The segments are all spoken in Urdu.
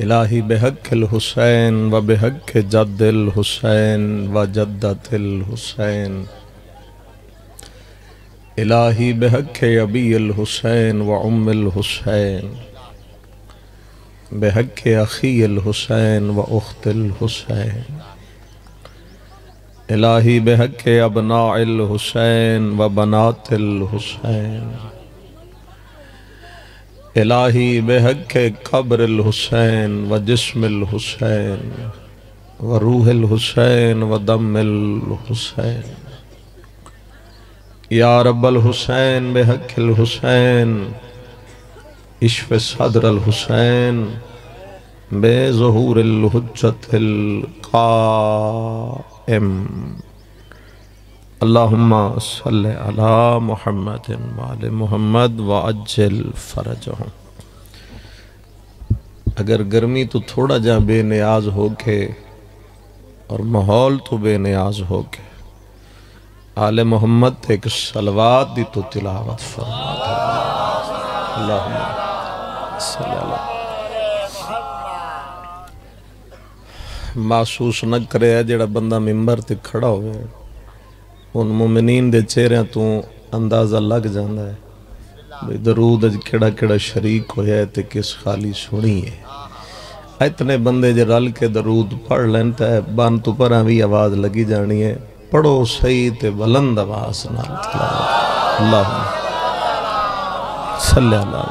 الہی بحق الحسین و بحق جد الحسین و جدت الحسین الہی بحق ابی الحسین و ام الحسین بحق اخی الحسین و اخت الحسین الہی بحق ابناء الحسین و بنات الحسین الہی بحق قبر الحسین و جسم الحسین و روح الحسین و دم الحسین یا رب الحسین بحق الحسین اشف صدر الحسین بے ظہور الحجت القائم اللہم صلی علی محمد وآل محمد وعجل فرجہم۔ اگر گرمی تو تھوڑا جا بے نیاز ہو کے اور ماحول تو بے نیاز ہو کے آل محمد ایک صلوات دی تو تلاوت فرما دے۔ اللہم صلی اللہ محسوس نہ کرے جڑا بندہ ممبر تے کھڑا ہوئے ان مومنین دے چہرے تو اندازہ لگ جاندہ ہے درود اج کیڑا کیڑا شریک ہویا ہے تے کس خالی سنی ہے۔ اتنے بندے جے رل کے درود پڑھ لینتا ہے بان تو پرہاں بھی آواز لگی جانی ہے، پڑھو صحیح تے بلند آواز نال تلاوت۔ اللہم صلی اللہ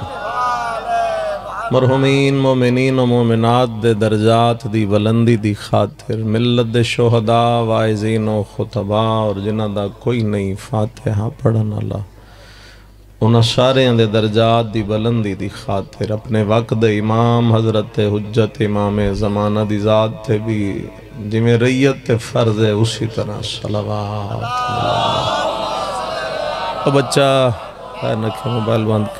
مرحومین مومنین و مومنات دے درجات دی بلندی دی خاطر ملت دے شہداء وائزین و خطباء اور جنہ دا کوئی نہیں فاتحہ پڑھن اللہ انہاں سارے دے درجات دی بلندی دی خاطر اپنے وقت امام حضرت حجت امام زمانہ دی ذات تے بھی جی میں ریت تے فرض ہے اسی طرح صلوات او بچہ ہے نکھے موبائل بند کر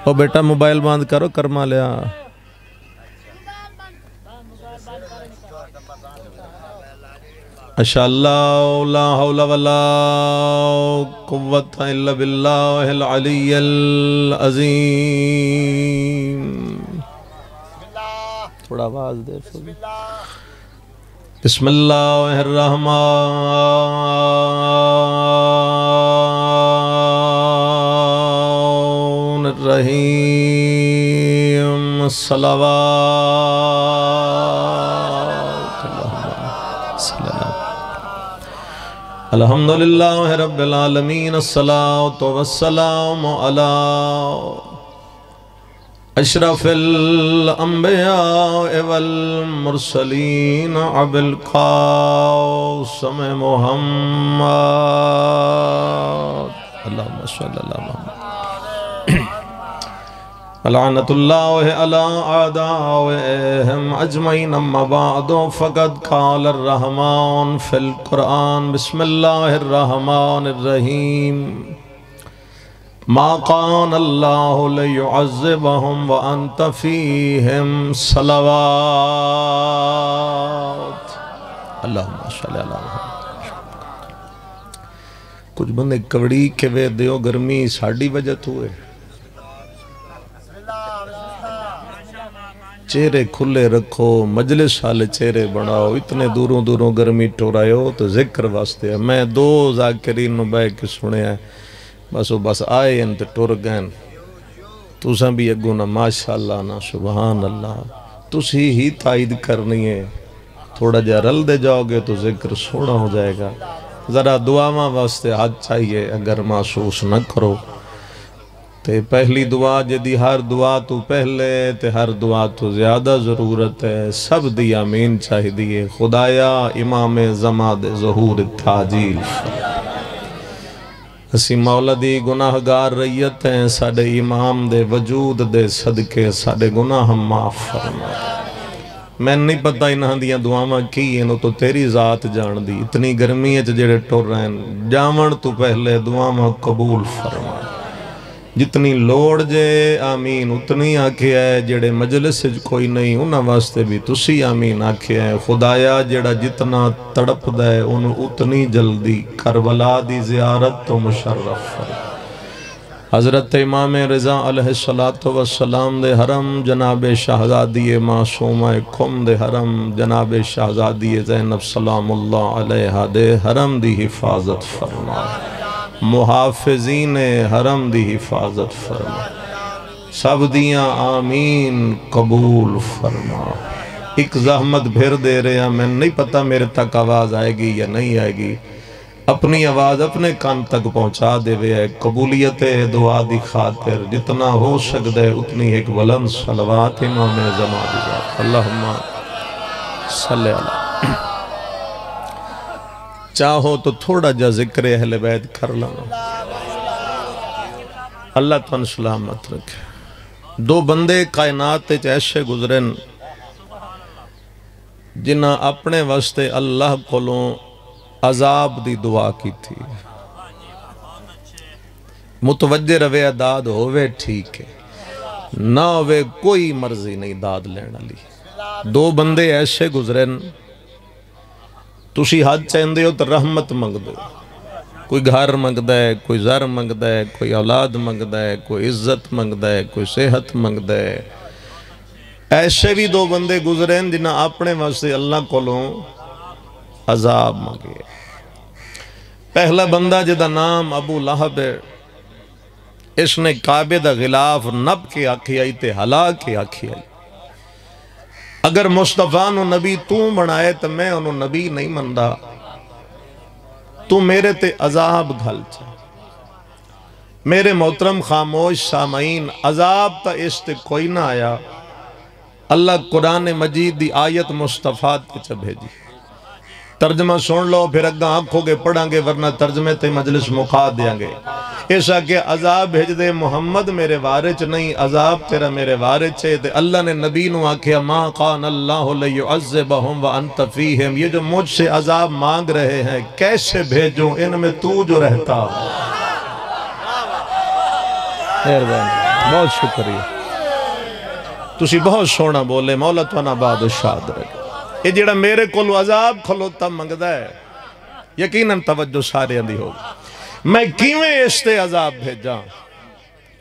او بیٹا موبائل بند کرو کرما لیا اشاء اللہ لا حول ولا قوت الا باللہ العلی العظیم۔ تھوڑا آواز دے بسم اللہ الرحمن الرحیم صلوات الحمدللہ رب العالمین الصلاة والسلام علی اشرف الانبیاء والمرسلین ابی القاسم محمد اللہم صلی اللہ محمد لعنت اللہ علی اعدائہم اجمعین اما بعد فقد قال الرحمن فی القرآن بسم اللہ الرحمن الرحیم ما قان اللہ لیعذبہم وانت فیہم صلوات اللہم صلی اللہ محمد۔ کچھ بندے کبڑی کے وے دیو گرمی ساڑی وجہ تو ہے چہرے کھلے رکھو مجلس والے چہرے بناؤ اتنے دوروں دوروں گرمی ٹورائے ہو تو ذکر واسطے ہے۔ میں دو ذاکرین نو بے کے سنے ہیں بس آئے ان تے ٹور گئے تُساں بھی اگو نا ماشاءاللہ نا سبحان اللہ تُسی ہی تائید کرنی ہے تھوڑا جا رل دے جاؤ گے تو ذکر سونا ہو جائے گا۔ ذرا دعا واسطے ہاتھ چاہیے اگر محسوس نہ کرو تے پہلی دعا جدی ہر دعا تو پہلے تے ہر دعا تو زیادہ ضرورت ہے سب دی آمین چاہی دیئے خدایا امام زماد ظہور تاجیل اسی مولا دی گناہگار ریت ہیں ساڑے امام دے وجود دے صدقے ساڑے گناہ معاف فرما میں نہیں پتہ انہاں دیاں دعاواں کی انہوں تو تیری ذات جان دی اتنی گرمی ہے جڑے ٹور رہے ہیں جامن تو پہلے دعاواں قبول فرما جتنی لوڑ جے آمین اتنی آکھے ہے جڑے مجلس کوئی نہیں انہاں واسطے بھی تسی آمین آکھے ہے خدایا جڑا جتنا تڑپ دے انہوں اتنی جلدی کربلا دی زیارت تو مشرف فرما حضرت امام رضا علیہ السلام دے حرم جناب شہزادی معصومہ کھم دے حرم جناب شہزادی زینب سلام اللہ علیہ دے حرم دی حفاظت فرما، محافظین حرم دی حفاظت فرما، سب دیاں آمین قبول فرما۔ ایک زحمت بھر دے رہے ہیں، میں نہیں پتا میرے تک آواز آئے گی یا نہیں آئے گی، اپنی آواز اپنے کان تک پہنچا دے وے، قبولیت دعا دی خاطر جتنا ہو سکتا ہے اتنی ایک بلند صلوات امام زمان دی ذات اللہم صلی اللہ۔ چاہو تو تھوڑا جا ذکر اہل بیت کر لانا، اللہ تن سلامت رکھے۔ دو بندے کائنات ایسے گزرن جنہ اپنے واسطے اللہ کولوں عذاب دی دعا کی تھی، متوجہ روے داد ہوئے ٹھیک ہے، نہ ہوئے کوئی مرضی نہیں داد لینا لی۔ دو بندے ایسے گزرن، تُسی حد چاہندے ہو تو رحمت منگ دو، کوئی گھر منگ دے، کوئی زر منگ دے، کوئی اولاد منگ دے، کوئی عزت منگ دے، کوئی صحت منگ دے۔ ایسے بھی دو بندے گزریں جنہ اپنے واسطے اللہ کولوں عذاب مانگے۔ پہلا بندہ جدا نام ابو لہب ہے، اس نے کعبے دا غلاف نب کے آکھی آئی تے ہلا کے آکھی آئی۔ اگر مصطفیٰ نو نبی تو بنائے تو میں انہوں نبی نہیں مندہ، تو میرے تے عذاب گھل چاہ۔ میرے محترم خاموش سامعین، عذاب تا اس تے کوئی نہ آیا، اللہ قرآن مجید دی آیت مصطفیٰ تے چا بھیجی۔ ترجمہ سن لو پھر اگاں آنکھوں گے پڑھاں گے، ورنہ ترجمے تے مجلس مقا دیاں گے۔ ایسا کہ عذاب بھیج دے محمد میرے وارچ نہیں، عذاب تیرا میرے وارچ ہے۔ تے اللہ نے نبی نو آکھیا ما قان اللہ لیعذبہم وانت فیہم، یہ جو مجھ سے عذاب مانگ رہے ہیں کیسے بھیجوں ان میں تو جو رہتا ہو۔ بہت شکریہ، تسی بہت سونا بولے، مولا توانا بعد شاد رہے۔ یہ جڑا میرے کولو عذاب کھلوتا منگدہ ہے، یقیناً توجہ سارے اندھی ہوگا۔ میں کیویں اس تے عذاب بھیجاں؟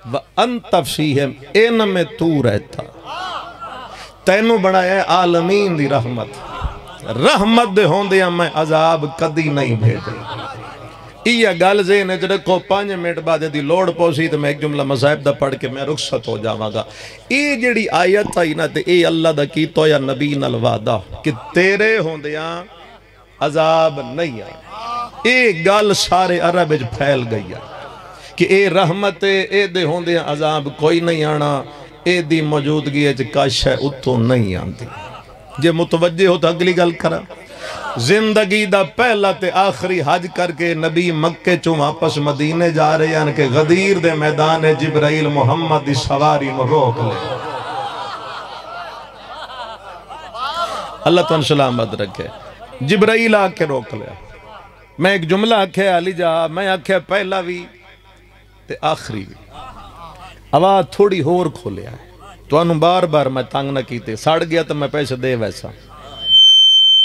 وَأَنْتَ فِيهِمْ، ان میں تو رہتا، تینوں بڑھایا ہے عالمین دی رحمت، رحمت دے ہوندیاں میں عذاب کدی نہیں بھیجا۔ یہ گل ذہن وچ رکھو، 5 منٹ بعد دی لوڑ پوسی تو میں ایک جملہ مصائب دا پڑھ کے میں رخصت ہو جاواں گا۔ یہ جڑی آیت آئی نا تے اے اللہ دا کیتا یا نبی نال وعدہ کہ تیرے ہوندیاں عذاب نہیں آئے۔ اے گل سارے عرب وچ پھیل گئی ہے کہ اے رحمت اے دے ہوندیاں عذاب کوئی نہیں آنا، اے دی موجودگی وچ کاش ہے اتوں نہیں آندی۔ جے متوجہ ہو تو اگلی گل کرا۔ زندگی دا پہلا تے آخری حج کر کے نبی مکے چوں واپس مدینے جا رہے ہیں کہ غدیر دے میدان جبرائیل محمد دی سواری نو روک لے۔ اللہ تو سلامت رکھے، جبرائیل آ کے روک لے۔ میں ایک جملہ آکھے علی جا، میں آکھے پہلا بھی تے آخری بھی، آواز تھوڑی ہور کھولیا ہے تو انہوں بار بار میں تنگ نہ کیتے، ساڑ گیا تو میں پیسے دے ویسا،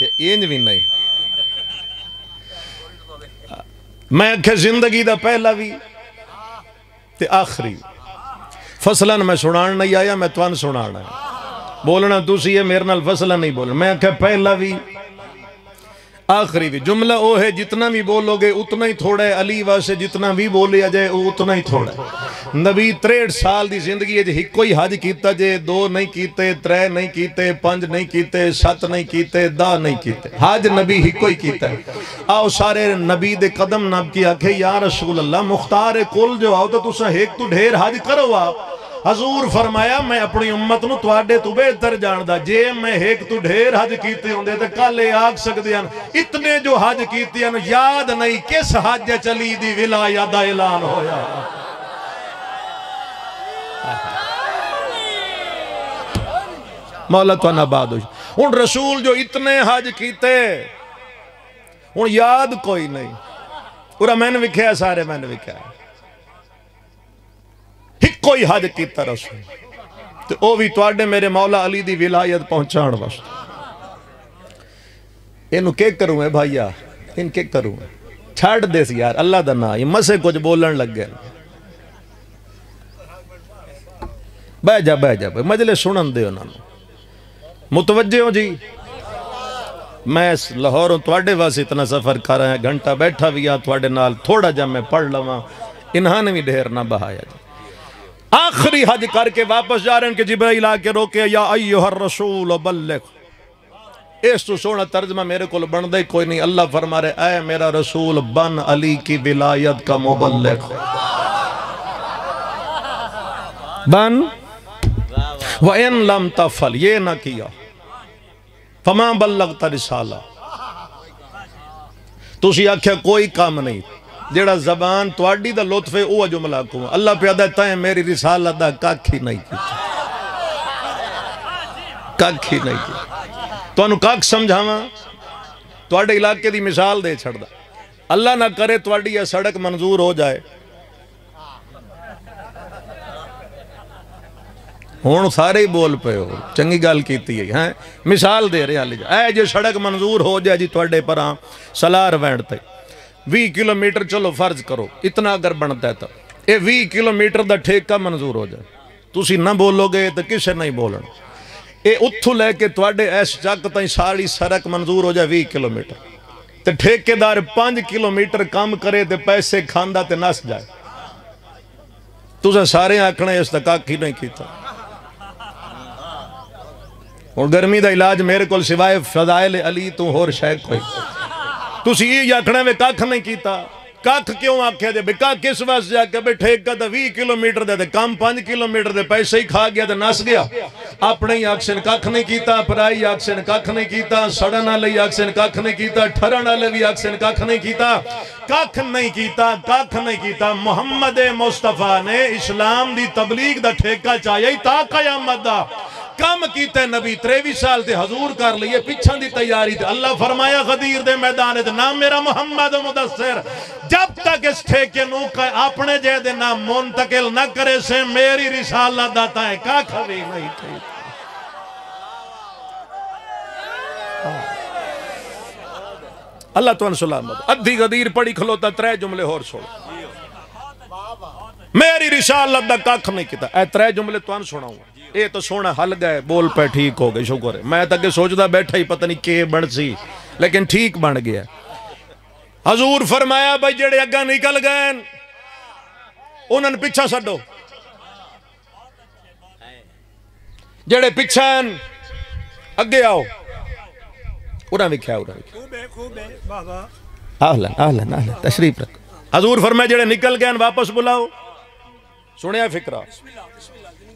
یہ انج بھی نہیں۔ میں کہ زندگی دا پہلا بھی تے آخری فصلن میں سنان نہیں آیا، میں توان سنانا ہے، بولنا دوسری ہے میرے نال فصلن نہیں بولنا۔ میں کہ پہلا بھی آخری بھی، جملہ وہ ہے جتنا بھی بولو گے اتنا ہی تھوڑا ہے، علی واسے جتنا بھی بولیا جائے اتنا ہی تھوڑا ہے۔ نبی 63 سال دی زندگی ہے جی کوئی حج کیتا جے، 2 نہیں کیتے، 3 نہیں کیتے، 5 نہیں کیتے، 7 نہیں کیتے، 10 نہیں کیتے، حج نبی ہی کوئی کیتا ہے۔ آؤ سارے نبی دے قدم نب کیا کہ یا رسول اللہ مختار کل جو آؤ تو تسا ایک تو ڈھیر حج کرو آپ۔ حضور فرمایا میں اپنی امت نو تواڈے تو بہتر جاندا، جے میں ایک تو ڈھیر حج کیتے ہوندے تے کل آگ سکدے ہیں اتنے جو حج کیتے ہیں یاد نہیں کس حج چلی دی ولایت دا اعلان ہویا۔ مولا تو نباد ہوں رسول جو اتنے حج کیتے ہوں یاد کوئی نہیں، اور میں نے وکھیا سارے میں نے وکھیا کوئی حج کیتا رسول تو او بھی تواڈے میرے مولا علی دی ولایت پہنچان واسطے۔ انہوں کے کروں ہے بھائیا، ان کے کروں ہے چھاڑ دے سی یار اللہ دا نا، یہ مسے کچھ بولن لگ گئے بہ جا مجلس سنن دے انہوں متوجہ ہو جی میں لاہوروں تواڈے واسطے اتنا سفر کر رہا ہے گھنٹہ بیٹھا بھی تواڈے نال تھوڑا جا میں پڑھ لواں انہاں نے بھی ڈھیر نہ بہایا جی آخری حج کر کے واپس جا رہے ہیں کہ جبرائیل آ کے روکے یا ایھا الرسول بلغ اس تو سونا ترجمہ میرے کو بن دے کوئی نہیں اللہ فرما رہے اے میرا رسول بن علی کی ولایت کا مبلغ بن وَإِن لَمْ تَفْعَلْ یہ نہ کیا فَمَا بَلَّغْتَ رِسَالَةَ تُسی آکھیا کوئی کام نہیں جیڑا زبان تواڈی دا لطف ہے اوہ جملہ کو اللہ پیادہ تائیں میری رسالت دا کاکھی نہیں کی کاکھی نہیں کی تو انہوں کاک سمجھاواں تواڈے علاقے دی مثال دے چھڑ دا اللہ نہ کرے تواڈی یہ سڑک منظور ہو جائے ہون سارے ہی بول پہ ہو چنگی گال کیتی ہے مثال دے رہے ہیں اے جو سڑک منظور ہو جائے جی تواڈے پرہاں سلار وینڈ تے 20 کلومیٹر چلو فرض کرو اتنا اگر بنتا ہے تو اے 20 کلومیٹر دا ٹھیکہ منظور ہو جائے تسی نہ بولو گے تو کسے نہیں بولنا اے اتھو لے کے تواڈے ایس چک تائیں ساری سڑک منظور ہو جائے 20 کلومیٹر تے ٹھیکے دار 5 کلومیٹر کام کرے تے پیسے کھاندہ تے نس جائے تسے سارے آکھنے اس دا کاک ہی نہیں کیتا اور گرمی دا علاج میرے کول سوائے فضائل علی تو ہور شیخ کوئی تسی یہ آکھنے میں کاکھ نہیں کیتا کاکھ کیوں آکھے دے بکا کس واسطے جا کے بیٹھے کا دا 20 کلومیٹر دے کام 5 کلومیٹر دے پیسے ہی کھا گیا دے نس گیا اپنے ہی آکسن کاکھ نہیں کیتا پرائی آکسن کاکھ نہیں کیتا سڑن آلے آکسن کاکھ نہیں کیتا ٹھرن آلے بھی آکسن کاکھ نہیں کیتا کاکھ نہیں کیتا محمد مصطفیٰ نے اسلام دی تبلیغ دا ٹھیکہ چاہیے تا قیامت دا کام کیتے نبی 23 سال تے حضور کر لیے پچھن دی تیاری تے اللہ فرمایا غدیر دے میدان تے نام میرا محمد مدثر جب تک اس ٹھیکے نو اپنے جے دے نام منتقل نہ کرے سے میری رسالت داتا ہے کاکھ بھی نہیں تھی اللہ تو ان سلامت ادھی غدیر پڑی کھلوتا 3 جملے اور سوڑ میری رسالت دا کاکھ نہیں کیتا اے 3 جملے تو ان سناؤں اے تو سونا حل گئے بول پہ ٹھیک ہو گئے شکر ہے میں تک سوچتا بیٹھا ہی پتہ نہیں کہ بڑھ سی لیکن ٹھیک بن گیا حضور فرمایا بھائی جڑے اگا نکل گئے انہوں نے پیچھا سڈو جڑے پیچھن اگے آؤ انہوں نے کیا اہلن تشریف رکھ حضور فرمایا جڑے نکل گئے واپس بلاؤ سنیا فکرہ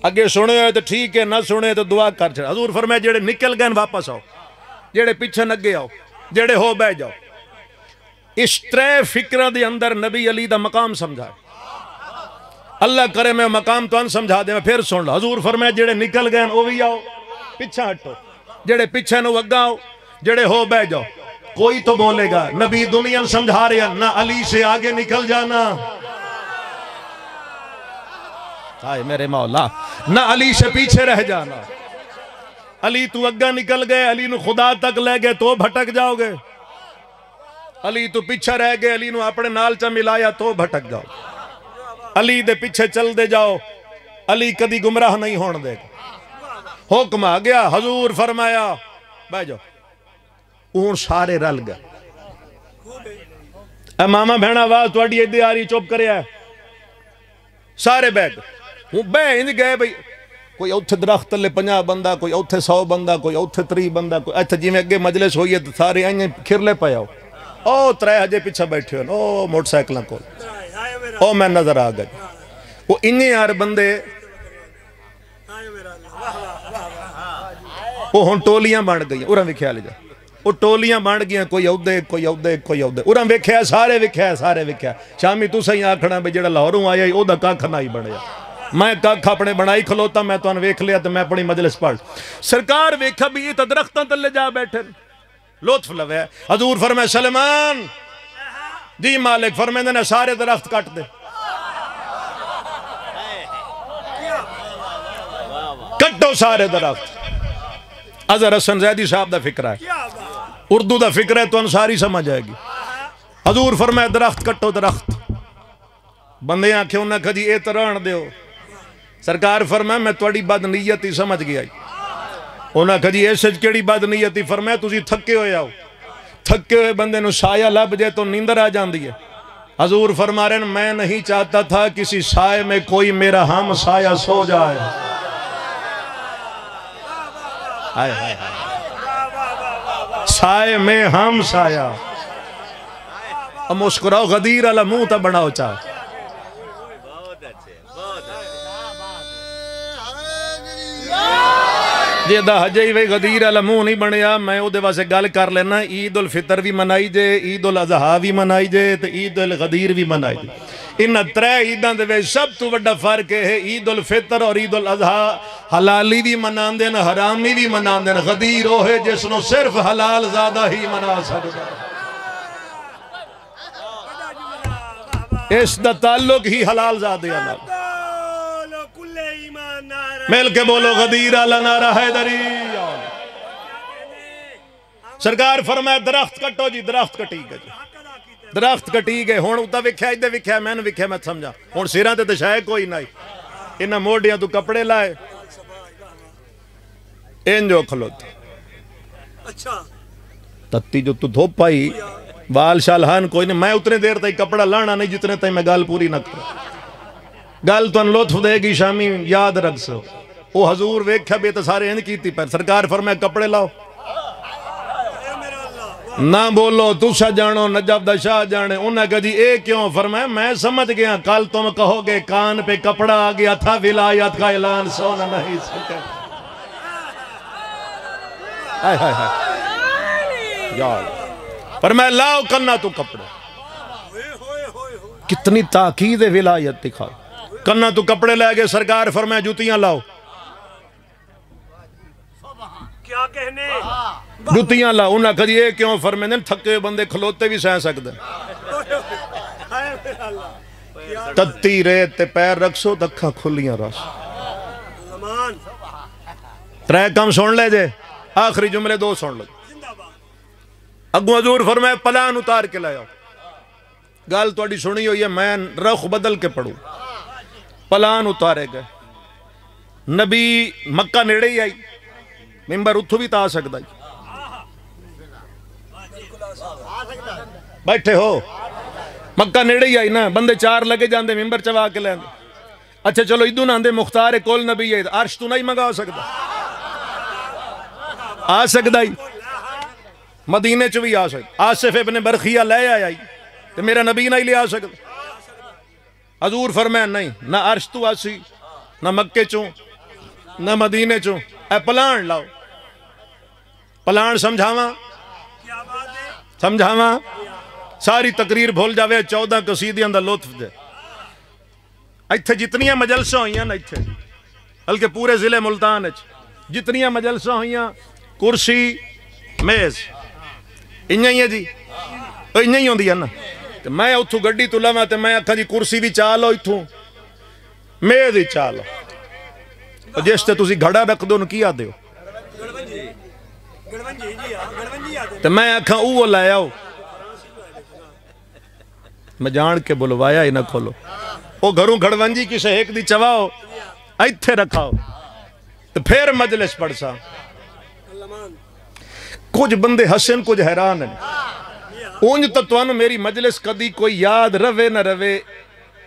اگے سنے ہوئے تو ٹھیک ہے نہ سنے تو دعا کر چھڑا حضور فرمایا جڑے نکل گئے واپس آؤ جڑے پیچھے نگے آؤ جڑے ہو بہ جاؤ اس 3 فکرہ دے اندر نبی علی دا مقام سمجھا اللہ کرے میں مقام تو ان سمجھا دے میں پھر سن لو حضور فرمایا جڑے نکل گئے وہ بھی آؤ پیچھے ہٹو جڑے پیچھے نو اگا آؤ جڑے ہو بہ جاؤ کوئی تو بولے گا نبی دنیا سمجھا رہے ہیں نہ علی سے آگے نکل جانا آئے میرے مولا نہ علی سے پیچھے رہ جانا علی تو اگا نکل گئے علی نو خدا تک لے گئے تو بھٹک جاؤ گے علی تو پیچھے رہ گئے علی نو اپنے نال چا ملایا تو بھٹک جاؤ علی دے پیچھے چل دے جاؤ علی کدی گمراہ نہیں ہون دے گا حکم آ گیا حضور فرمایا بہ جاؤ اون سارے رل گئے اے ماما بہنا آواز تواڈی ایدے آ رہی چپ کریا ہے سارے بہ گئے ہوں بہ انج گئے بھئی کوئی اوتھے درخت تلے 50 بندہ کوئی اوتھے 100 بندہ کوئی اوتھے 30 بندہ کوئی ایتھے جی میں اگے مجلس ہوئی ہے سارے آئیں کھرلے پہ آؤ او 3 ہجے پیچھے بیٹھے ہو او موٹر سائیکلاں کول او میں نظر آ گئے وہ انہیں یار بندے وہ ہن ٹولیاں بن گئی اُراں وکھیا لے جا وہ ٹولیاں بن گیا کوئی عہدے کوئی عہدے کوئی عہدے اُراں وکھیا سارے وکھیا شامی تو صحیح آکھنا بھی جڑا لاہوروں آیا او دا کاکھ نہ ہی بنیا میں کاکھ اپنے بنائی کھلوتا میں تو ان ویکھ لیا تو میں اپنی مجلس پڑھ سرکار ویکھا بھی یہ تو درختاں تلے جا بیٹھے لطف لوے حضور فرمائے سلمان جی مالک فرمائے نے سارے درخت کٹ دے کٹو سارے درخت اظہر حسن زیدی صاحب دا فکرہ ہے اردو دا فکرہ ہے تو انساری سمجھ آئے گی حضور فرمائے درخت کٹو درخت بندے آنکھیں انہاں کھا جی اے تران دیو سرکار فرمایا میں تھوڑی بد نیتی سمجھ گیا. انہاں کہا جی ایسے کیڑی بد نیتی؟ فرمایا تسی تھکے ہوئے آؤ، تھکے ہوئے بندے نو سایہ لب جائے تو نیندر آ جاندی ہے. حضور فرما رہے ہیں میں نہیں چاہتا تھا کسی سائے میں کوئی میرا ہم سایہ سو جائے. سائے میں ہم سایہ. اب مسکراؤ، غدیر علی منہ تا بناؤ چاہ. جے دا حجی وے غدیر علی منہ نہیں بنیا، میں او دے واسے گل کر لینا. عید الفطر بھی منائی جے، عید الاضحیٰ بھی منائی جے، تے عید الغدیر بھی منائی جے. ان ترے عیداں دے وچ سب تو بڑا فرق ہے عید الفطر اور عید الاضحیٰ. حلالی بھی مناندے ہیں، حرامی بھی مناندے ہیں. غدیر وہ ہے جس نو صرف حلال زادہ ہی منا سکتا. اس دا تعلق ہی حلال زادے نال. مل کے بولو غدیر علی نعرہ حیدری. سرکار فرمایا درخت کٹو جی. درخت کٹی گئے جی، درخت کٹی گئے. ہون اتا وکھیا ادھر وکھیا میں نے وکھیا میں سمجھا. ہون سیراں تے شے کوئی نہیں. انہاں موڈیاں تو کپڑے لائے انجو کھلوتے. اچھا تتی جو تو دھوپ پائی وال شالہان کوئی نہیں. میں اتنے دیر تک کپڑا لانا نہیں جتنے تک میں گال پوری نہ کروں. گل تو لطف دے گی شامی یاد رکھ سو. وہ حضور ویکھا بے تو سارے ہند کیتی پر. سرکار فرمایا کپڑے لاؤ. نہ بولو تسا جانو نجف دا شاہ جانے. انہاں کہا جی اے کیوں؟ فرمایا میں سمجھ گیا کل تم کہو گے کان پہ کپڑا آ گیا تھا ولایت کا اعلان سونا نہیں سکے. فرمایا لاؤ کنا تو کپڑے. کتنی تاکید ولایت دکھا. کنا تو کپڑے لے گئے. سرکار فرمایا جوتیاں لاؤ. کیا کہنے؟ جوتیاں لاؤ. انہاں کہا جی یہ کیوں؟ فرمایا تھکے بندے کھلوتے بھی سہ سکتے. تتی ریت تے پیر رکھسو دکھا کھلیاں رس. ترے کم سن لے جے. آخری جملے دو سن لے. اگو حضور فرمایا پلان اتار کے لایا. گال توڑی سنی ہوئی ہے میں رخ بدل کے پڑھوں. پلان اتارے گئے. نبی مکہ نیڑے ہی آئی. ممبر اتھو بھی تا آ سکتا ہے. بیٹھے ہو مکہ نیڑے ہی آئی نا. بندے چار لگے جاندے ممبر چوا کے لیں. اچھا چلو ادھو نہ دے مختار کول نبی آئی. عرش تو نہیں منگا سکتا. آ سکتا ہی. مدینے چو بھی آ سکتا. آصف ابن برخیہ لے آئی تو میرا نبی نہیں لے آ سکتا. حضور فرمایا نہیں نہ عرش تو آسی نہ مکے چوں نہ مدینے چوں. اے پلان لاؤ. پلان سمجھاواں سمجھاواں. ساری تقریر بھول جاوے 14 قصیدیاں دا لطف دے. ایتھے جتنیاں مجلساں ہوئیاں نا ایتھے بلکہ پورے ضلع ملتان جتنیاں مجلساں ہوئیاں کرسی میز انہاں ہی ہے جی. انہاں ہی ہوندی ہے نا. میں اتھو گڈی تو لواں تے میں آکھاں جی کرسی بھی چاہ لو اتھو میز ہی چاہ لو. جس تے تسی گھڑا رکھ دو کی آدھے ہو تے میں آکھاں اوہ لائے آؤ. میں جان کے بلوایا ہی نہ کھولو. وہ گھروں گھڑونجی کسے ایک دی چواؤ ایتھے رکھاؤ تو پھر مجلس پڑھ سا. کچھ بندے حسن کچھ حیران ہیں. اونج تو توانو میری مجلس کدی کوئی یاد روے نہ روے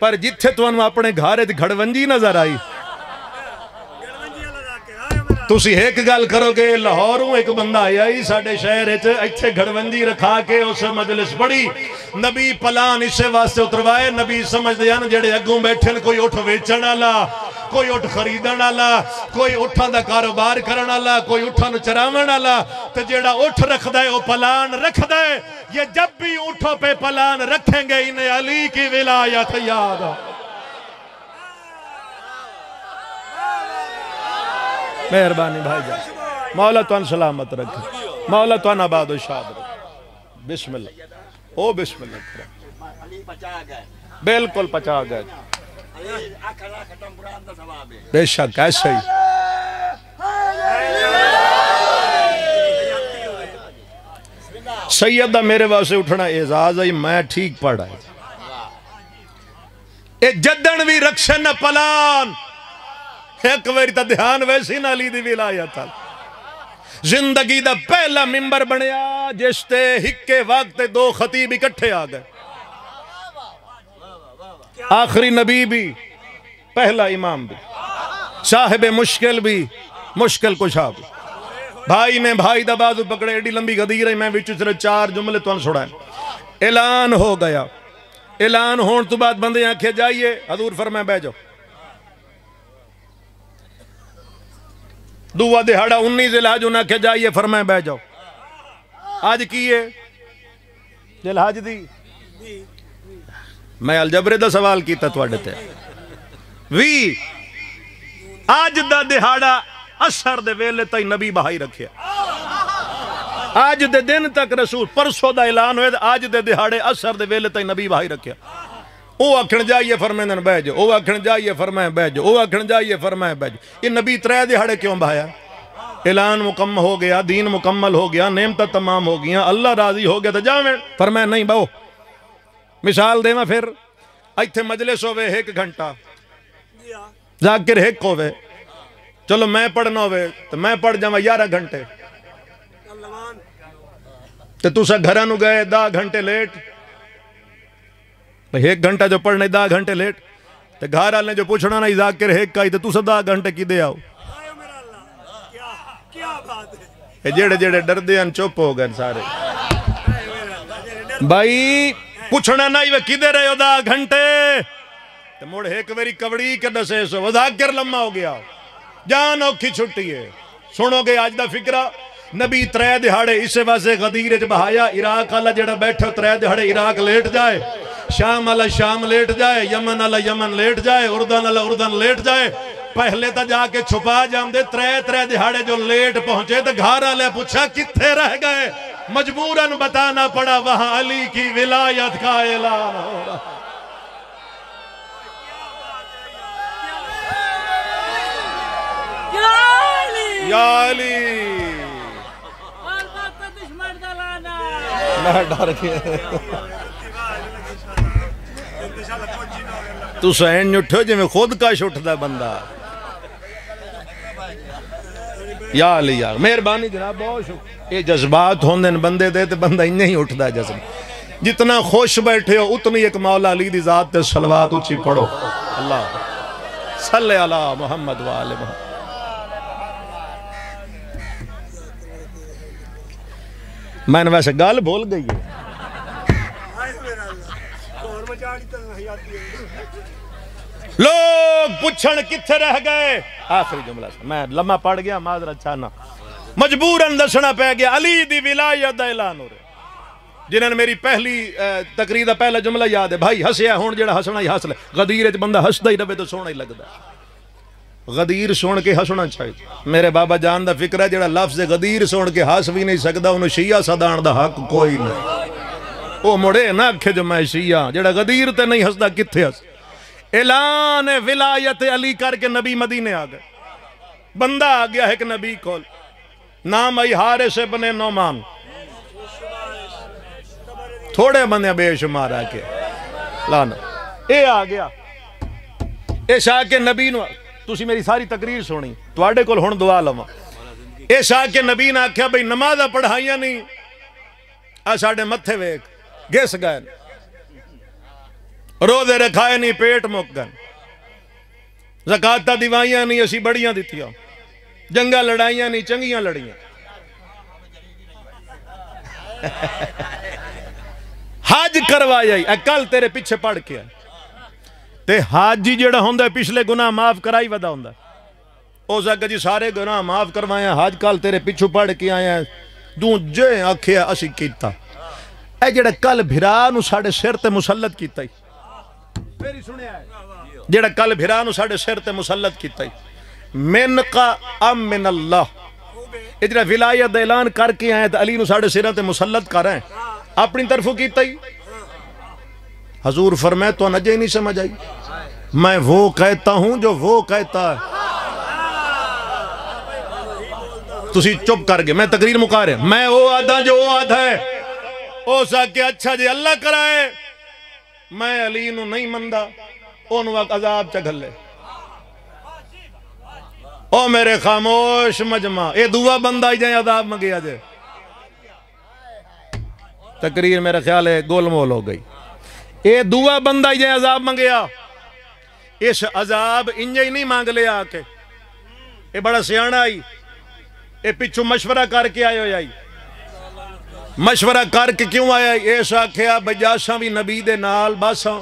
پر جتھے توانو اپنے گھارے دی گھڑونجی نظر آئی تسی ایک گل کرو گے لاہوروں ایک بندہ آیا ہی ساڑھے شہر ایتھے گھڑونجی رکھا کے اسے مجلس پڑھی. نبی پلان اسے واسطے اتروائے. نبی سمجھ دیا نا جڑے اگوں بیٹھن کوئی اٹھ ویچن آلا کوئی اٹھ خریدن آلا کوئی اٹھاں دا کاروبار کرن آلا کوئی اٹھاں نو چراون آلا تو جڑا اٹھ رکھ دائے وہ پلان رکھ دائے. یہ جب بھی اٹھو پہ پلان رکھیں گے انہیں علی کی ولایت یاد. مہربانی بھائی جان. مولا تو ان سلامت رکھے. مولا تو ان آباد و شاد رکھے. بسم اللہ. او بسم اللہ. بالکل پچا گئے. بے شک ایسا ہی. سیدہ میرے واسے اٹھنا اعزاز ہے. میں ٹھیک پڑھا ہے. اے جدن بھی رکشن پلان ایک واری تا دھیان ویسی نہ علی دی ولایت زندگی دا پہلا ممبر بنیا جس تے ہکے وقت دو خطیب اکٹھے آ گئے آخری نبی بھی پہلا امام بھی صاحب مشکل بھی مشکل کشا بھی بھائی نے بھائی دا بازو پکڑے ایڈی لمبی غدیر ہے میں وچ صرف 4 جملے تو چھوڑائیں اعلان ہو گیا اعلان ہون تو بعد بندے آنکھیں جائیے حضور فرمائے بہ جاؤ دعا دہاڑا 19 ذی الحج انہاں کہ جائیے فرمائے بہ جاؤ آج کیے ذی الحج دی میں الجبرے دا سوال کیتا تو اڈتے وی آج دا دہاڑا اثر دے ویلے تائی نبی بہائی رکھیا آج دے دن تک رسول پرسو دا اعلان ہوئے آج دے دہاڑے اثر دے ویلے تائی نبی بہائی رکھیا او اکھن جائیے فرمائے دن بہ جاؤ او اکھن جائیے فرمائے بہ جاؤ او اکھن جائیے فرمائے بہ جاؤ یہ نبی 3 دہاڑے کیوں بہایا اعلان مکمل ہو گیا دین مکمل ہو گیا نعمتیں تمام ہو گیا اللہ راضی ہو گیا تو جاویں فرمائے نہیں بہو مثال دے میں پھر ایتھے مجلس ہوئے 1 گھنٹہ ذاکر 1 ہوئے چلو میں پڑھنا ہوئے تو میں پڑھ جاؤں 11 گھنٹے تو تُسا گھرانو گئے 10 گھنٹے لیٹ 1 گھنٹہ جو پڑھنے 10 گھنٹے لیٹ تو گھر آلنے جو پوچھنا نہیں ذاکر 1 کا ہی تو تُسا 10 گھنٹے کی دے آؤ جیڑے جیڑے ڈر دے ان چوپ ہو گئے سارے بھائی پوچھنا نہیں وہ کی دے رہے ہو 10 گھنٹے تو موڑ 1 ویری کبڑی کے دسے سو وہ ذاکر لمحہ ہو گیا جان اوکھی چھٹی ہے سنو گے آج دا فکرہ نبی 3 دہاڑے اسے واسے غدیر بہایا عراق اللہ جڑا بیٹھے 3 دہاڑے عراق لیٹ جائے شام اللہ شام لیٹ جائے یمن اللہ یمن لیٹ جائے اردن اللہ اردن لیٹ جائے پہلے تا جا کے چھپا جام دے 3 دہاڑے جو لیٹ پہنچے تو گھر آلے پوچھا کتھے رہ گئے مجبوراً بتانا پڑا وہاں علی کی ولایت کا اعلان ہو رہا یا علی میں ڈر گیا تو سین اٹھو جی میں خود کا اٹھتا بندہ یا علی یا مہربانی جناب بہت شکر یہ جذبات ہوندے بندے دے تو بندہ انہیں ہی اٹھتا ہے جذب جتنا خوش بیٹھے ہو اتنی ایک مولا علی دی ذات تے صلوات اچھی پڑھو اللہ صلی اللہ محمد وآل محمد میں نے ویسے گال بول گئی ہے لوگ پوچھن کتھے رہ گئے آخری جملہ میں لمحہ پڑھ گیا معذرت چاہنا مجبوراً دسنا پہ گیا علی دی ولایت دا اعلان ہو رہے جنہوں نے میری پہلی تقریر دا پہلا جملہ یاد ہے بھائی ہسیا ہون جڑا ہسنا ہی حاصل ہے غدیر اچ بندہ ہسدا ہی رہے تو سونا ہی لگدا غدیر سون کے ہسنا چاہیے میرے بابا جان دا فکر ہے جڑا لفظ غدیر سون کے ہس بھی نہیں سکدا انہوں شیعہ صدان دا حق کوئی نہیں او مڑے نہ کھے جو میں شیعہ جڑا غدیر تے نہیں ہسدا کتھے ہس اعلان ولایت علی کر کے نبی مدینے آ گئے بندہ آ گیا ایک نبی کول نام آئی حارث ابن نعمان تھوڑے بندے بے شمار آ کے لانا اے آ گیا اے شاہ کے نبی نو تُسی میری ساری تقریر سونی تو آڑے کول ہون دعا لما اے شاہ کے نبی نے آکھیا بھئی نمازہ پڑھائیاں نہیں آساڑے متھے ویک گیس گئے روزے رکھائے نہیں پیٹ مک گئے زکاة دیوائیاں نہیں اسی بڑیاں دیتیاں جنگا لڑائیاں نہیں چنگیاں لڑیاں حج کروایا ہی کل تیرے پیچھے پڑھ کے تے حاجی جڑا ہوندہ ہے پچھلے گناہ معاف کرائی ودا ہوندہ ہے او زکا جی سارے گناہ معاف کروائیں حج کل تیرے پیچھے پڑھ کے آئے ہیں دون جے آکھیا اسی کیتا اے جڑا کل بھرانو ساڑے سر تے مسلط کیتا ہی میری سنے آئے جڑا کل بھرانو ساڑے سر تے مسلط کیتا ہی من کا ام من اللہ اجرا ولایت اعلان کر کے آئے تو علی نو ساڑے سر تے مسلط کر رہے ہیں اپنی طرفوں کیتا ہی حضور فرمائے تو نجے نہیں سمجھ آئی میں وہ کہتا ہوں جو وہ کہتا ہے تسی چپ کر گئے میں تقریر مکا رہے میں وہ آدھا جو وہ آدھا ہے او سا کہ اچھا جی اللہ کرائے میں علی نو نہیں مندہ اون وقت عذاب چگھل لے او میرے خاموش مجمع اے دعا بندہ ہی جائیں عذاب منگیا جائے تقریر میرے خیال ہے گول مول ہو گئی اے دعا بندہ ہی جائیں عذاب منگیا اس عذاب انجے ہی نہیں مانگ لے آکے اے بڑا سیانا آئی اے پچھو مشورہ کر کے آئے ہوئی مشورہ کر کے کیوں آیا اے ساکھیا بجاساں بھی نبی دے نال باساں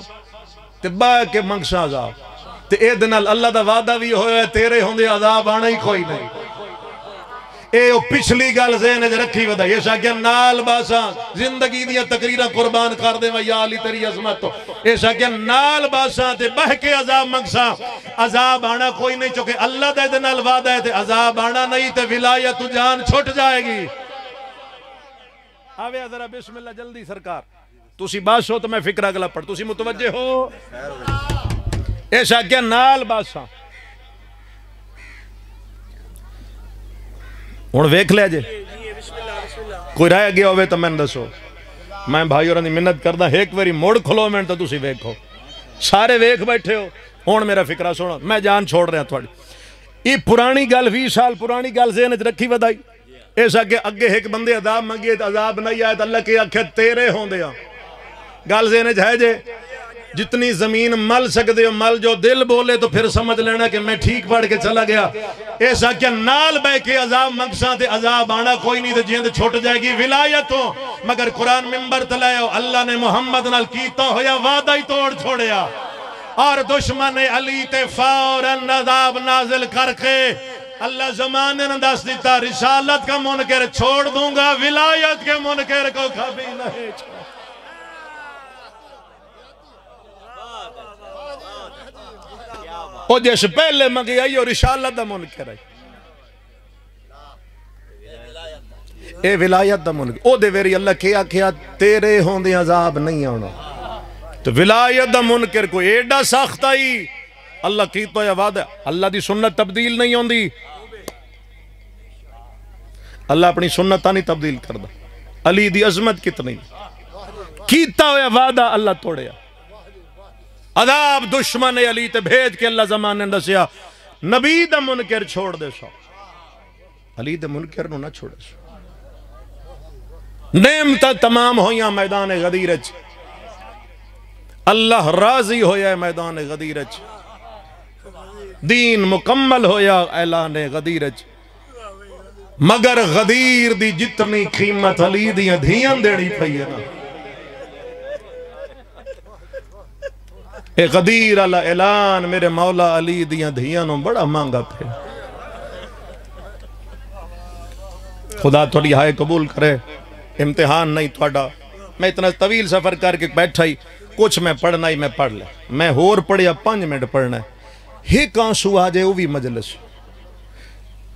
تے باہ کے منگساں عذاب تے اے دنال اللہ دا وعدہ بھی ہوئے تیرے ہوندے عذاب آنا ہی کوئی نہیں اے او پچھلی گل ذہن وچ رکھی ودا یہ ساکھیا نال باساں زندگی دیاں تقریراں قربان کر دے یا علی تیری عظمت تو اے ساکھیا نال باساں تے بہ کے عذاب منگساں عذاب آنا کوئی نہیں چکے اللہ دے دنال وعدہ ہے تے عذاب آنا نہیں تے ولایت جان چھٹ جائے گی آوے ذرا بسم اللہ جلدی سرکار تسی باس ہو تو میں فکر اگلا پڑھ تسی متوجہ ہو ایسا کیا نال باساں ہن ویکھ لے جے کوئی رہ گیا ہوئے تو میں دسو میں بھائی اور منت کردا ایک واری موڑ کھلو میں تو تسی ویکھو سارے ویکھ بیٹھے ہو ہن میرا فکرہ سنو میں جان چھوڑ رہا تھوڑی یہ پرانی گل 20 سال پرانی گل ذہن وچ رکھی ودائی ایسا کہ اگے ایک بندے عذاب منگیے تو عذاب نہیں آئے تو اللہ کی آنکھیں تیرے ہوں دیا گل ذہن ہے جے جتنی زمین مل سکتے ہو مل جو دل بولے تو پھر سمجھ لینا کہ میں ٹھیک پڑھ کے چلا گیا ایسا کہ نال بے کے عذاب منگساں تے عذاب آنا کوئی نہیں تے جیند چھوٹ جائے گی ولایت ہو مگر قرآن ممبر تلائے ہو اللہ نے محمد نال کیتا ہویا وعدہ ہی توڑ چھوڑیا اور دشمن علی تے فوراً عذاب نازل کر کے اللہ زمانے نے دست دیتا رسالت کا منکر چھوڑ دوں گا ولایت کے منکر کو کبھی نہیں چھوڑ او جیسے پہلے مگی آئی اور رسالت دا منکر آئی اے ولایت دا منکر او دے ویری اللہ کیا تیرے ہوں دے عذاب نہیں آنا تو ولایت دا منکر کو ایڈا سخت آئی اللہ کی تو یہ وعدہ اللہ دی سنت تبدیل نہیں ہوندی اللہ اپنی سنت نہیں تبدیل کردہ علی دی عظمت کتنی کیتا ہویا وعدہ اللہ توڑیا عذاب دشمن علی تے بھیج کے اللہ زمانے دسیا نبی دا منکر چھوڑ دے سو علی دا منکر نو نہ چھوڑے سو نعمت تمام ہویاں میدان غدیرچ اللہ راضی ہویا میدان غدیرچ دین مکمل ہویا اعلان غدیرچ مگر غدیر دی جتنی قیمت علی دیاں دھیاں دیڑی پئی ہے نا اے غدیر اللہ اعلان میرے مولا علی دیاں دھیاں نو بڑا مانگا پھر خدا تھوڑی ہائے قبول کرے امتحان نہیں تھوڑا میں اتنا طویل سفر کر کے بیٹھا ہی کچھ میں پڑھنا ہی میں پڑھ لے میں ہور پڑھیا 5 منٹ پڑھنا ہے ہی کانسو آجے وہ بھی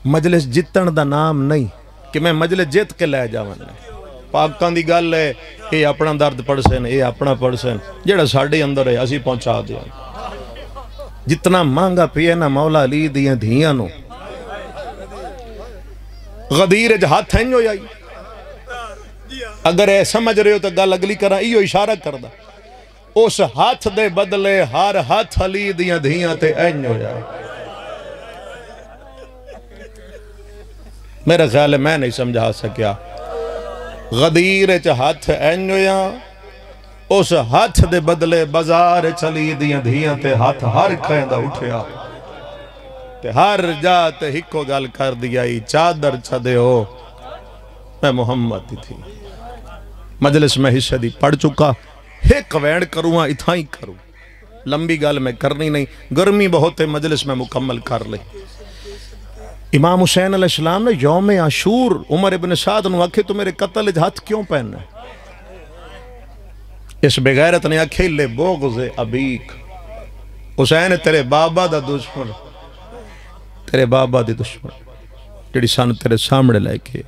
مجلس جتن دا نام نہیں کہ میں مجلس جیت کے لے جاواں پاکان دی گل ہے اے اپنا درد پڑھ سن اے اپنا پڑھ سن جیڑا ساڑھے اندر ہے اسی پہنچا دیا جتنا مانگا پیا نا مولا علی دیاں دھیاں نو غدیر ہاتھ ہیں جو جائی اگر اے سمجھ رہے ہو تو گل اگلی کرا ایو اشارہ کردہ اس ہاتھ دے بدلے ہر ہاتھ علی دیاں دھیاں تے این ہو جائے میرا خیال ہے میں نہیں سمجھا سکیا غدیر ہاتھ این ہو جائے اس ہاتھ دے بدلے بازار چلی دیاں دھیاں تے ہاتھ ہر کھیندہ اٹھیا تے ہر جات ہکو گل کر دیا چادر چھدے ہو میں محمد تھی مجلس میں حصہ دی پڑھ چکا ایک وینڈ کروں اتھا ہی کروں لمبی گل میں کرنی نہیں گرمی بہت ہے مجلس میں مکمل کر لے امام حسین علیہ السلام نے یوم عاشور عمر ابن سعد نے آکھے تو میرے قتل ہاتھ کیوں پہننا ہے اس بغیرت نے آکھے لے بغض ابیک حسین تیرے بابا دا دشمن تیرے بابا دی دشمن جڑی سان تیرے سامنے لے کے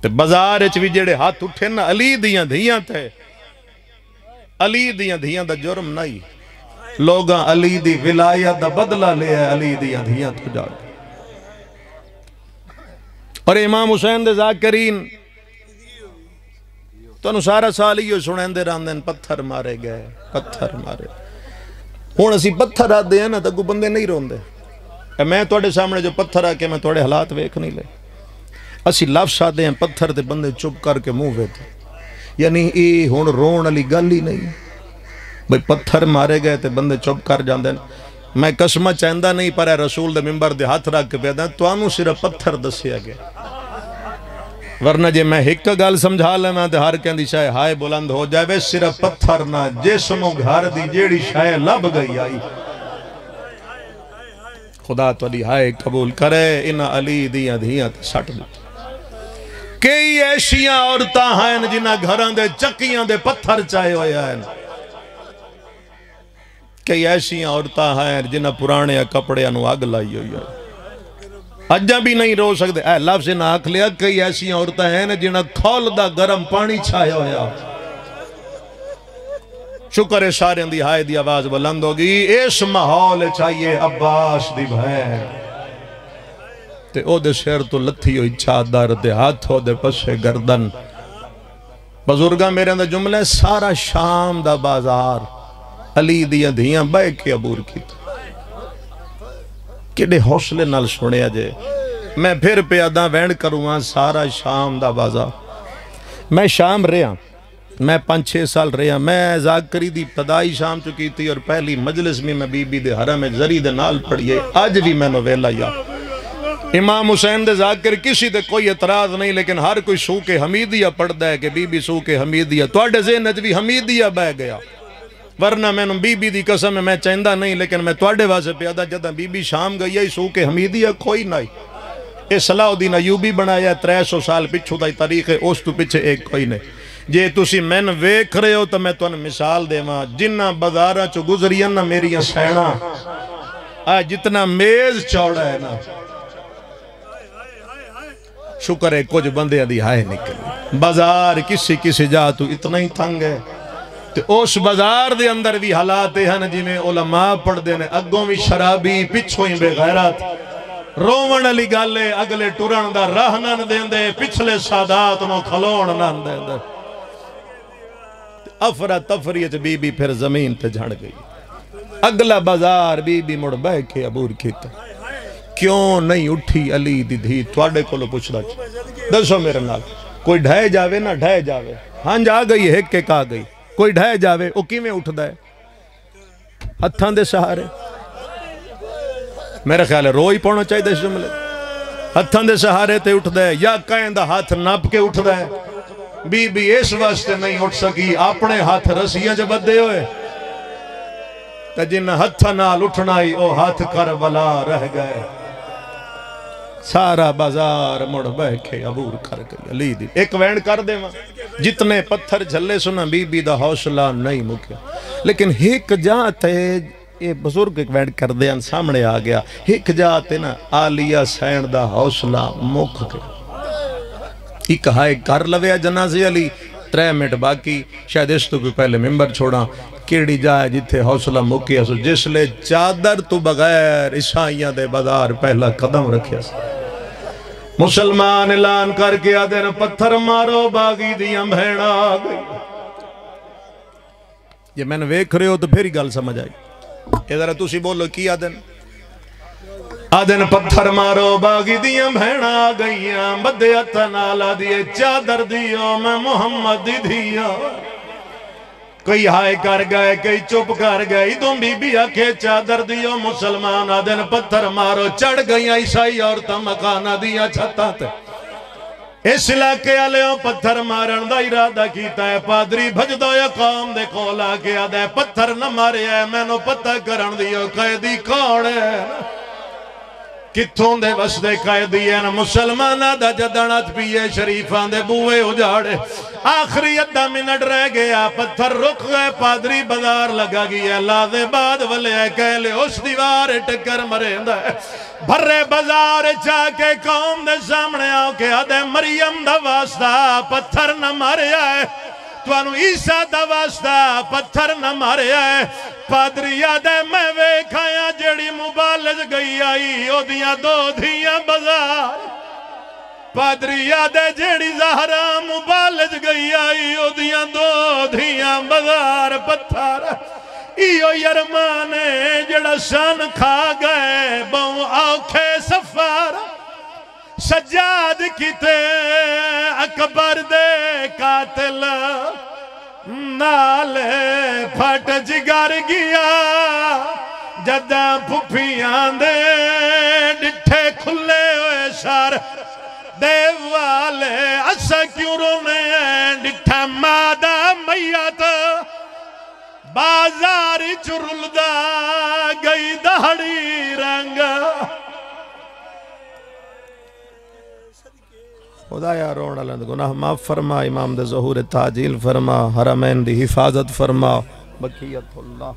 تے بازار وچ بھی جڑے ہاتھ اٹھے نا علی دیاں دھیاں تے علی دیاں دھیاں دا جرم نہیں لوگاں علی دی ولایت دا بدلہ لے ہے علی دیاں دھیاں تو جا اور امام حسین دے ذاکرین تو انہوں سارا سال ہی سنیں دے راندن پتھر مارے گئے پتھر مارے ہون اسی پتھر آدھے ہیں نا تو کوئی بندے نہیں رون دے میں توڑے سامنے جو پتھر آ کے میں توڑے حالات ویکھ نہیں لے اسی لفظ آدھے ہیں پتھر تے بندے چپ کر کے منہ ویتے یعنی ای ہون رون علی گل ہی نہیں بھئی پتھر مارے گئے تے بندے چپ کر جاندے میں قسمہ چاہندہ نہیں پر رسول دے ممبر دے ہاتھ رکھ کے پیدا توانو صرف پتھر دسیا گیا ورنہ جے میں ایک گل سمجھا لینا تے ہر کہندی شاہ ہائے بلند ہو جائے وے صرف پتھر نہ جسموں گھر دی جیڑی شاہ لب گئی آئی خدا تو علی ہائے قبول کرے انہ علی دیاں دیاں تے سٹ دی کئی ایشیاں عورتاں ہیں جنہ گھران دے چکیاں دے پتھر چاہے ہوئے ہیں کئی ایشیاں عورتاں ہیں جنہ پرانے کپڑے انو آگ لائی ہوئی ہیں اجا بھی نہیں رو سکتے اے لفظ نہ آکھ لیا کئی ایسی عورتیں ہیں جنہ کھول دا گرم پانی چھایا ہویا شکر ہے سارے اندی ہائے دی آواز بلند ہوگی اس ماحول چاہیے عباس دی بھین تے او دے سیر تو لتھی ہوئی چادر دے ہاتھ ہو دے پسے گردن بزرگاں میرے اندر جملے سارا شام دا بازار علی دیاں دھیاں بے کے عبور کی کڑے حوصلے نال سنے جے میں پھر پیادہ وینڈ کروں سارا شام دا بازار میں شام رہا میں 5-6 سال رہا میں ذاکری دی ابتدائی شام چکی تھی اور پہلی مجلس میں بی بی دے حرم زری دے نال پڑھیے آج بھی میں نویلا یا امام حسین دے ذاکر کسی دے کوئی اعتراض نہیں لیکن ہر کوئی سوک حمیدیہ پڑھ دے کہ بی بی سوک حمیدیہ تو اڈے ذہن بھی حمیدیہ بہ گیا ورنہ میں بی بی دی قسم میں چاہندہ نہیں لیکن میں توڑے واسے پیادہ جدہ بی بی شام گئی ہے سوک حمیدیہ کوئی نہیں اے صلاح الدین ایوبی بنایا 300 سال پچھو دائی تاریخ ہے اس تو پچھے ایک کوئی نہیں جے تسی میں نے ویکھ رہے ہو تو میں تو مثال دے ماں جنہ بازارہ چو گزریاں نا میری سینہ جتنا میز چوڑا ہے نا شکر ہے کچھ بندے دی ہائے نکلی بازار کسی جا تو اتنا ہی تھنگ ہے تو اس بازار دے اندر بھی حالاتے ہیں جی میں علماء پڑھ دینے اگوں بھی شرابی پچھوں ہی بے غیرت رومن علی گالے اگلے ٹورن دا راہ نان دین دے پچھلے سادات نو کھلون نان دین دے افرا تفریت بی بی پھر زمین تے جھڑ گئی اگلا بازار بی بی مڑ بے کے عبور کیتا کیوں نہیں اٹھی علی دی دھی توڑے کو لو پوچھ دا دسو میرے نال کوئی ڈھائے جاوے نہ ڈھائے جاوے ہاں جا گئی ہے کہ کہا گئی کوئی ڈھائے جاوے او کی میں اٹھ دائے ہتھاں دے سہارے میرے خیال ہے روئی پونا چاہی دے جملے ہتھاں دے سہارے تے اٹھ دائے یا کہیں دا ہاتھ ناپ کے اٹھ دائے بی بی اس واسطے نہیں اٹھ سکی اپنے ہاتھ رسیاں جب دے ہوئے تا جن ہتھاں نال اٹھنائی او ہاتھ کربلا رہ گئے سارا بازار مڑ بہ کے عبور کر گئی علی دی ایک وینڈ کر دے ماں جتنے پتھر جھلے سنا بی بی دا حوصلہ نہیں مکیا لیکن ایک جاتے یہ بزرگ ایک وینڈ کر دے ان سامنے آ گیا ایک جاتے نا آلیہ سین دا حوصلہ مک گیا ایک ہائے کر لویا جنازی علی 3 منٹ باقی شاید اس تو بھی پہلے ممبر چھوڑا کیڑی جائے جتھے حوصلہ مکیا سو جس لے چادر تو بغیر عیسائیاں دے بازار پہلا قدم رکھیا سو مسلمان اعلان کر کے آدھے نا پتھر مارو باغی دیاں بھیڑا آگئی یہ میں نے ویکھ رہے ہو تو پھر ہی گل سمجھ آئی ادھر تُسی بولو کی آدھن پتھر مارو باغی دیاں بھیڑا آگئیاں بدے اتنالا دیے چادر دیو میں محمد دی دیا کئی ہائے کر گئے کئی چپ کر گئے تم بی بی آکھے چادر دیو مسلمان آدھن پتھر مارو چڑھ گئیاں عیسائی اور تمکانہ دیا چھتا تے اس علاقے آلیوں پتھر مارن دا ارادہ کیتا ہے پادری بھج دو یا قوم دے کولا کے آدھے پتھر نہ مارے ہے میں نو پتہ کرن دیو قیدی کون ہے کتھوں دے وسدے قیدی ہے نا مسلمانہ دا جدنات پیئے شریفان دے بوئے اجاڑے آخری ادھا منٹ رہ گیا پتھر رک گئے پادری بازار لگا گیا لازے بعد والے کہلے اس دیوار ٹکر مرین ہے بھرے بازار چاہ کے قوم دے سامنے آؤ کے آدھے مریم دا واسطہ پتھر نہ مارے آئے توانو عیسیٰ دا واسطہ پتھر نہ مارے آئے پادری آدھے میں ویکھایا جڑی مبالج گئی آئی او دیاں 2 دھیاں بازار پادری آدھے جڑی زہرہ مبالج گئی آئی او دیاں 2 دھیاں بازار پتھر ایو یرمانے جڑا شان کھا گئے بہوں آوکھے سفر سجاد کیتے اکبر دے قاتل نالے پھٹ جگر گیا جدہ پھپیاں دے ڈٹھے کھلے ہوئے شار دے والے اسا کیوں رونے ڈٹھا مادہ میت بازار چرل دا گئی دہڑی رنگ خدایا رونا لند گناہ معاف فرما امام دے ظہور تعجیل فرما حرمین دی حفاظت فرما بقیت اللہ